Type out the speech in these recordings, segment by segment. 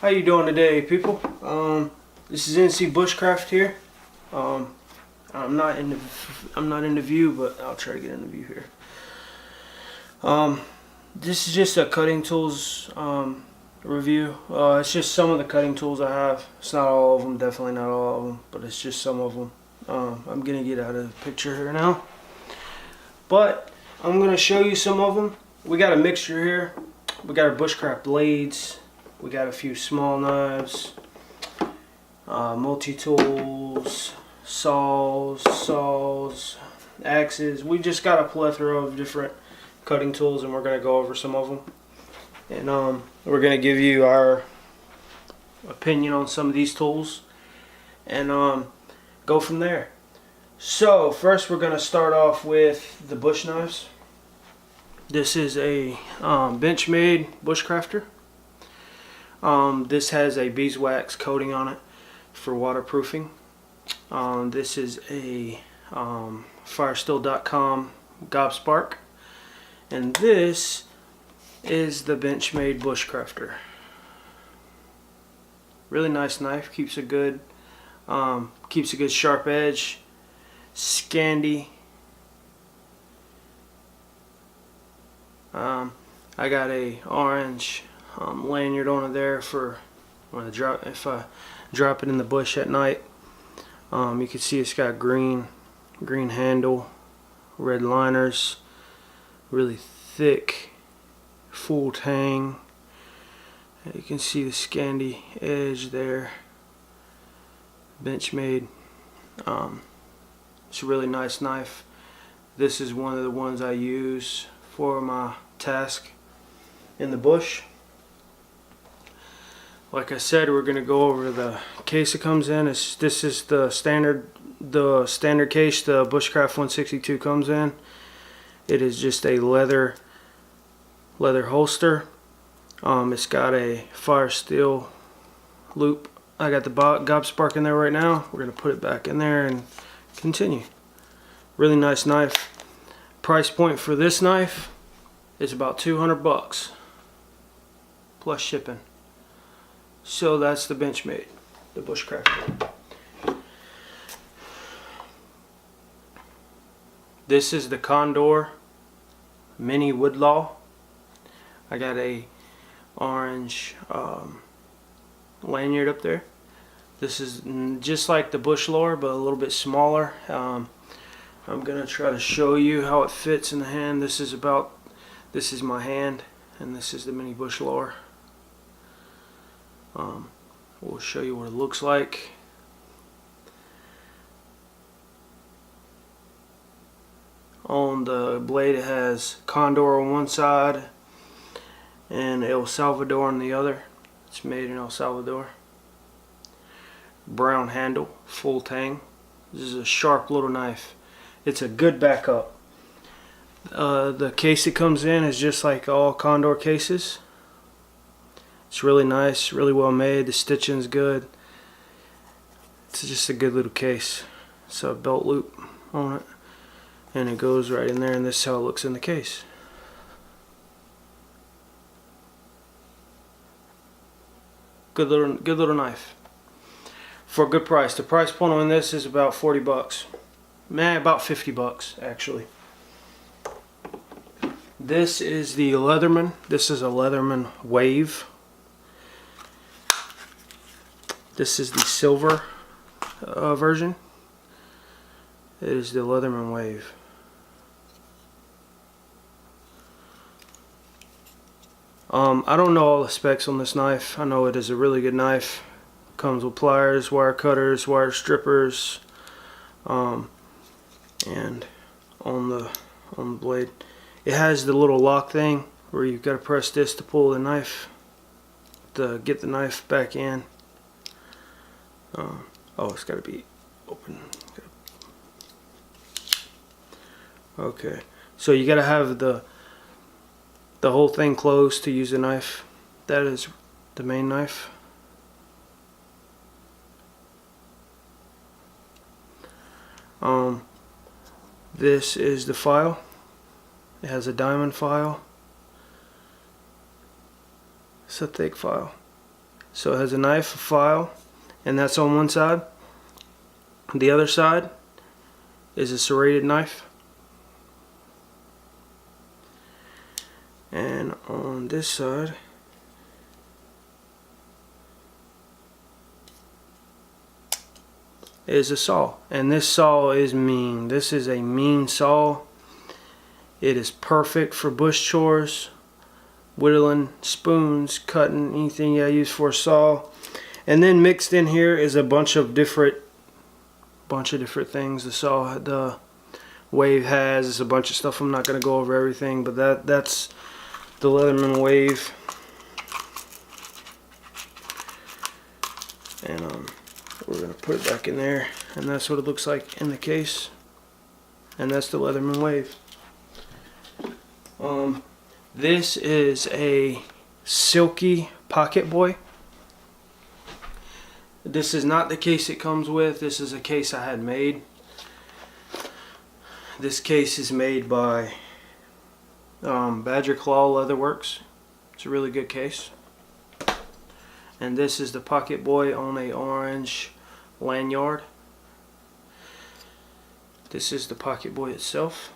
How you doing today, people? This is NC Bushcraft here. I'm not in the view, but I'll try to get in the view here. This is just a cutting tools review. It's just some of the cutting tools I have. It's not all of them, definitely not all of them, but it's just some of them. I'm gonna get out of the picture here now, but I'm gonna show you some of them. We got a mixture here. We got our Bushcraft blades. We got a few small knives, multi-tools, saws, axes. We just got a plethora of different cutting tools, and we're going to go over some of them. And we're going to give you our opinion on some of these tools and go from there. So first we're going to start off with the bush knives. This is a Benchmade Bushcrafter. This has a beeswax coating on it for waterproofing. This is a firesteel.com Gobspark, and this is the Benchmade Bushcrafter. Really nice knife, keeps a good sharp edge. Scandi. I got a orange lanyard on it there for when if I drop it in the bush at night. You can see it's got green handle, red liners, really thick full tang. You can see the Scandi edge there. Benchmade. It's a really nice knife. This is one of the ones I use for my task in the bush. Like I said, we're going to go over the case it comes in. This is the standard case the Bushcraft 162 comes in. It is just a leather holster. It's got a fire steel loop. I got the Gobspark in there right now. We're going to put it back in there and continue. Really nice knife. Price point for this knife is about 200 bucks plus shipping. So that's the Benchmade, the Bushcraft. This is the Condor Mini Woodlaw. I got a orange lanyard up there. This is just like the Bushlore, but a little bit smaller. I'm gonna try to show you how it fits in the hand. This is my hand, and this is the Mini Bushlore. We'll show you what it looks like. On the blade it has Condor on one side and El Salvador on the other. It's made in El Salvador. Brown handle, full tang. This is a sharp little knife. It's a good backup. The case it comes in is just like all Condor cases. It's really nice, really well made. The stitching's good. It's just a good little case. It's a belt loop on it, and it goes right in there, and this is how it looks in the case. Good little knife for a good price. The price point on this is about 40 bucks. About 50 bucks actually. This is the Leatherman. This is a Leatherman Wave. This is the silver version. It is the Leatherman Wave. I don't know all the specs on this knife. I know it is a really good knife. Comes with pliers, wire cutters, wire strippers, and on the blade, it has the little lock thing where you've got to press this to pull the knife to get the knife back in. Oh, it's got to be open. Okay, so you got to have the whole thing closed to use the knife. That is the main knife. This is the file. It has a diamond file. It's a thick file. So it has a knife, a file, and that's on one side. The other side is a serrated knife. And on this side is a saw. And this saw is mean. This is a mean saw. It is perfect for bush chores, whittling, spoons, cutting, anything I use for a saw. And then mixed in here is a bunch of different things the Wave has. It's a bunch of stuff. I'm not going to go over everything, but that's the Leatherman Wave. And we're going to put it back in there, and that's what it looks like in the case. And that's the Leatherman Wave. This is a Silky Pocketboy. This is not the case it comes with. This is a case I had made. This case is made by Badger Claw Leatherworks. It's a really good case. And this is the Pocketboy on a orange lanyard. This is the Pocketboy itself.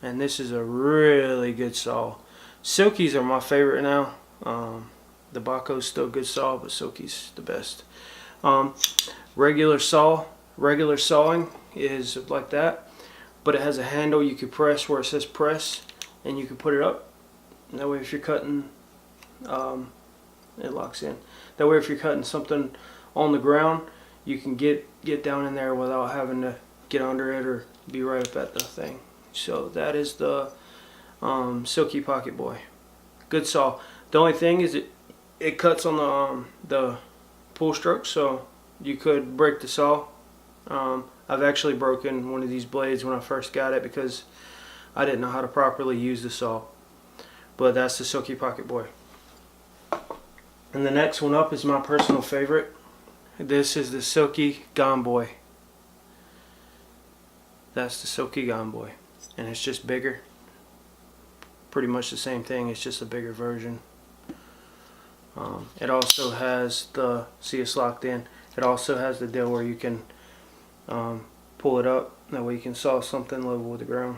And this is a really good saw. Silkies are my favorite now. The Baco's still a good saw, but Silky's the best. Regular sawing is like that, but it has a handle you could press where it says press, and you can put it up. And that way if you're cutting, it locks in. That way if you're cutting something on the ground, you can get down in there without having to get under it or be right up at the thing. So that is the Silky Pocketboy. Good saw. The only thing is it cuts on the pull stroke, so you could break the saw. I've actually broken one of these blades when I first got it because I didn't know how to properly use the saw. But that's the Silky Pocketboy. And the next one up is my personal favorite. This is the Silky Gomboy. That's the Silky Gomboy. And it's just bigger. Pretty much the same thing, it's just a bigger version. It also has the, see it's locked in, it also has the deal where you can pull it up, that way you can saw something level with the ground.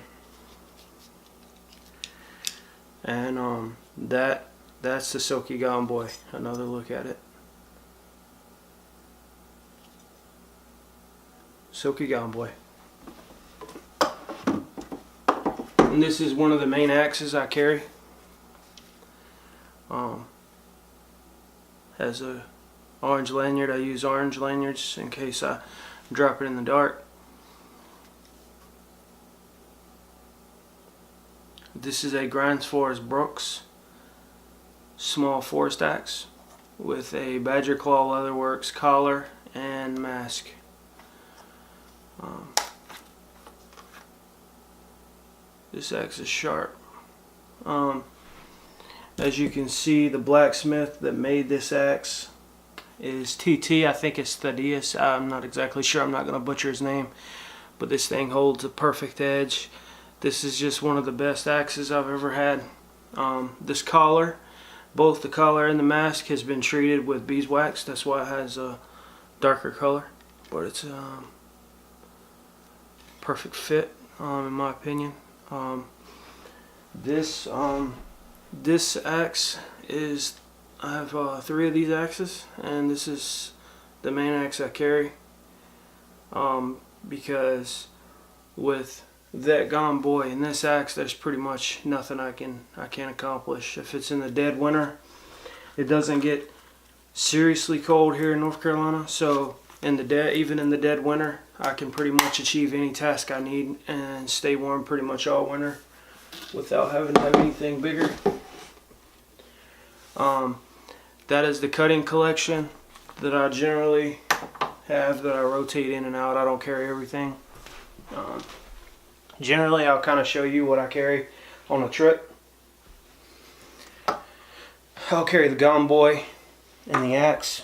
And that's the Silky Gomboy. Another look at it. Silky Gomboy. And this is one of the main axes I carry. Has a orange lanyard. I use orange lanyards in case I drop it in the dark. This is a Gransfors Bruks small forest axe with a Badger Claw Leatherworks collar and mask. This axe is sharp. As you can see, the blacksmith that made this axe is TT. I think it's Thaddeus. I'm not exactly sure. I'm not going to butcher his name. But this thing holds a perfect edge. This is just one of the best axes I've ever had. This collar, both the collar and the mask, has been treated with beeswax. That's why it has a darker color. But it's perfect fit, in my opinion. This axe is, I have 3 of these axes, and this is the main axe I carry, because with that Gomboy and this axe, there's pretty much nothing I can't accomplish. If it's in the dead winter, it doesn't get seriously cold here in North Carolina, so even in the dead winter, I can pretty much achieve any task I need and stay warm pretty much all winter without having to have anything bigger. That is the cutting collection that I generally have, that I rotate in and out. I don't carry everything. Generally, I'll kind of show you what I carry on a trip. I'll carry the Gomboy and the axe.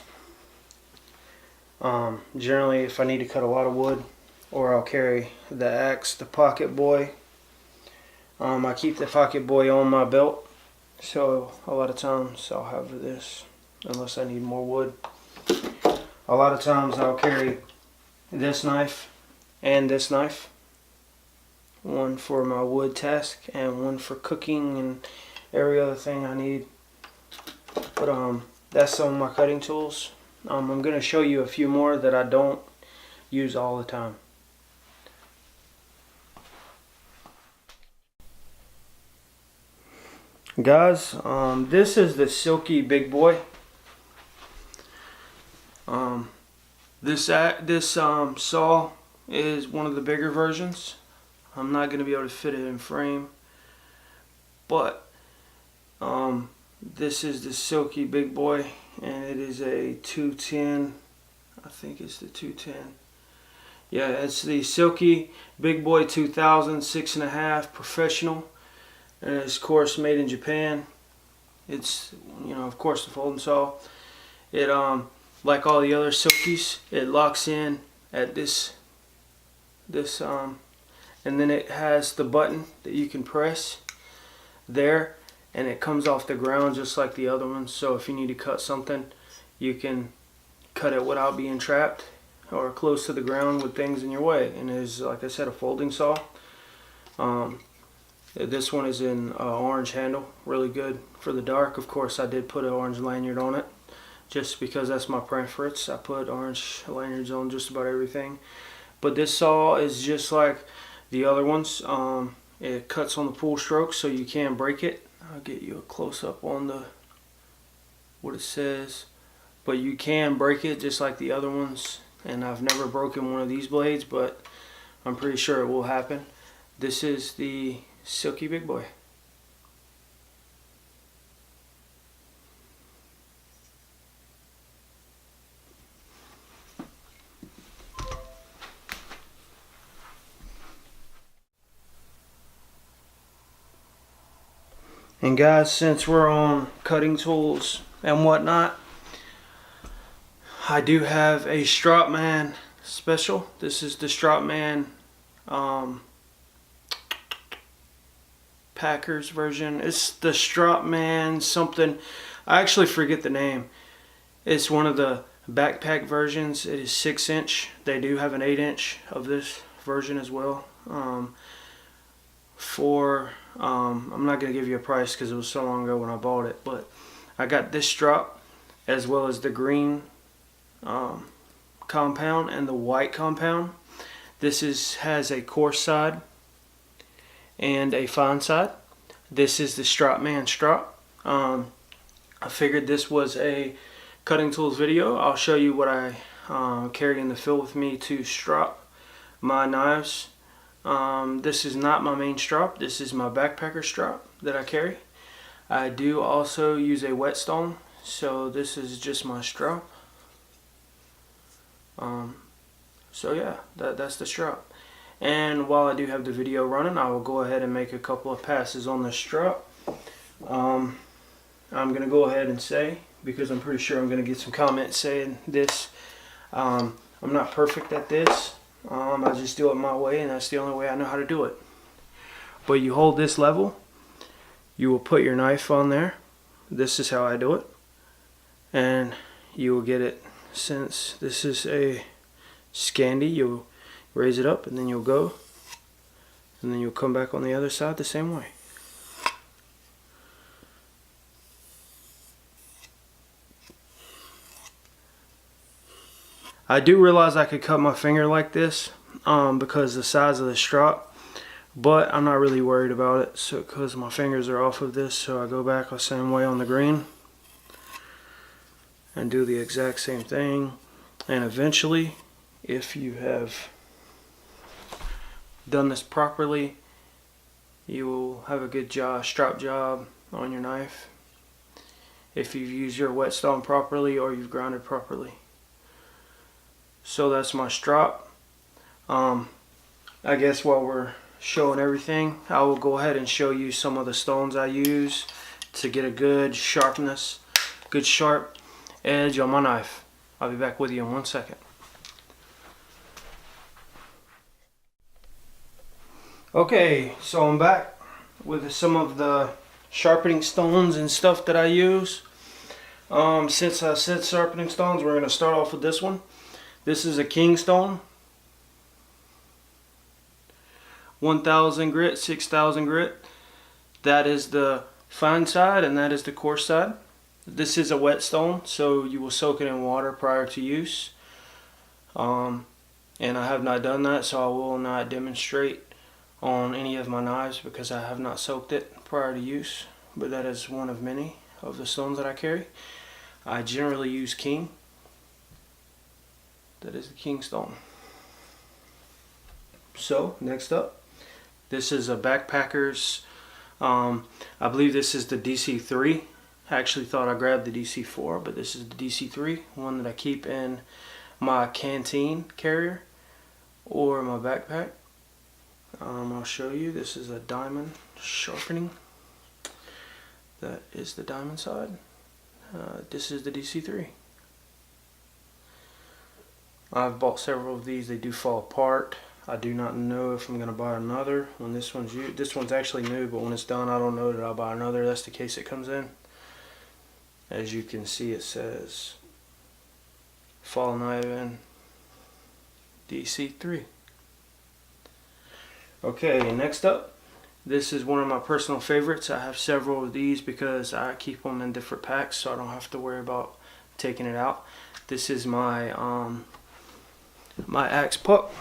Generally, if I need to cut a lot of wood, or I'll carry the axe, the Pocketboy. I keep the Pocketboy on my belt, so a lot of times I'll have this. unless I need more wood. A lot of times I'll carry this knife and this knife, one for my wood task and one for cooking and every other thing I need. But that's some of my cutting tools. I'm going to show you a few more that I don't use all the time. Guys, this is the Silky Bigboy. This saw is one of the bigger versions. I'm not going to be able to fit it in frame, but this is the Silky Bigboy, and it is a 210. I think it's the 210. Yeah, it's the Silky Bigboy 2000 6.5 professional, and it's of course made in Japan. It's, you know, of course, the folding saw. It like all the other Silkies, it locks in at this and then it has the button that you can press there, and it comes off the ground just like the other ones. So if you need to cut something, you can cut it without being trapped or close to the ground with things in your way. And it is, like I said, a folding saw. This one is in orange handle, really good for the dark. Of course, I did put an orange lanyard on it just because that's my preference. I put orange lanyards on just about everything. But this saw is just like the other ones. It cuts on the pull stroke, so you can break it. I'll get you a close up on what it says. But you can break it just like the other ones. And I've never broken one of these blades, but I'm pretty sure it will happen. This is the Silky Bigboy. And guys, since we're on cutting tools and whatnot, I do have a Strapman special. This is the Strapman Packers version. It's the Strapman something. I actually forget the name. It's one of the backpack versions. It is 6-inch. They do have an 8-inch of this version as well. I'm not going to give you a price because it was so long ago when I bought it, but I got this strap as well as the green compound and the white compound. This has a coarse side and a fine side. This is the Strapman strap. I figured this was a cutting tools video. I'll show you what I carried in the field with me to strap my knives. This is not my main strap. This is my backpacker strap that I carry. I do also use a whetstone, so this is just my strap. So yeah, that's the strap. And while I do have the video running, I will go ahead and make a couple of passes on the strap. I'm going to go ahead and say, because I'm pretty sure I'm going to get some comments saying this, I'm not perfect at this. I just do it my way, and that's the only way I know how to do it. But you hold this level, you will put your knife on there. This is how I do it. And you will get it, since this is a Scandi, you'll raise it up and then you'll go. And then you'll come back on the other side the same way. I do realize I could cut my finger like this because the size of the strap, but I'm not really worried about it, so because my fingers are off of this. So I go back the same way on the green and do the exact same thing. And eventually, if you have done this properly, you will have a good strap job on your knife if you've used your whetstone properly or you've grounded properly. So that's my strap. I guess while we're showing everything, I will go ahead and show you some of the stones I use to get a good sharpness, good sharp edge on my knife. I'll be back with you in 1 second. Okay, so I'm back with some of the sharpening stones and stuff that I use. Since I said sharpening stones, we're going to start off with this one. This is a king stone. 1000 grit, 6000 grit. That is the fine side and that is the coarse side. This is a wet stone, so you will soak it in water prior to use. And I have not done that, so I will not demonstrate on any of my knives because I have not soaked it prior to use. But that is one of many of the stones that I carry. I generally use king. That is the king stone. So next up, this is a backpacker's. I believe this is the DC3. I actually thought I grabbed the DC4, but this is the DC3, one that I keep in my canteen carrier or my backpack. I'll show you. This is a diamond sharpening. That is the diamond side. This is the DC3. I've bought several of these. They do fall apart. I do not know if I'm going to buy another when this one's actually new, but when it's done I don't know that I'll buy another. That's the case it comes in. As you can see, it says Fallen Ivan DC3. Okay, next up, this is one of my personal favorites. I have several of these because I keep them in different packs, so I don't have to worry about taking it out. This is my my axe puck.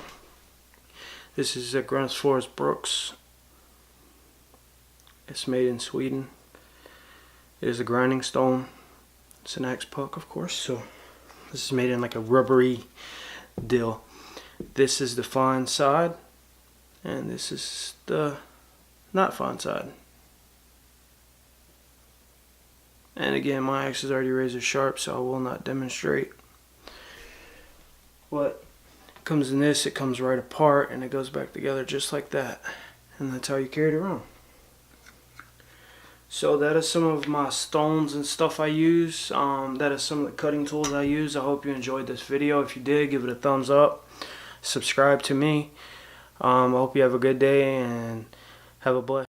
This is a Gransfors Bruks. It's made in Sweden. It is a grinding stone. It's an axe puck, of course. So this is made in like a rubbery deal. This is the fine side, and this is the not fine side. And again, my axe is already razor sharp, so I will not demonstrate. What comes in this, it comes right apart and it goes back together just like that, and that's how you carry it around. So that is some of my stones and stuff I use. That is some of the cutting tools I use. I hope you enjoyed this video. If you did, give it a thumbs up, subscribe to me. I hope you have a good day and have a blessed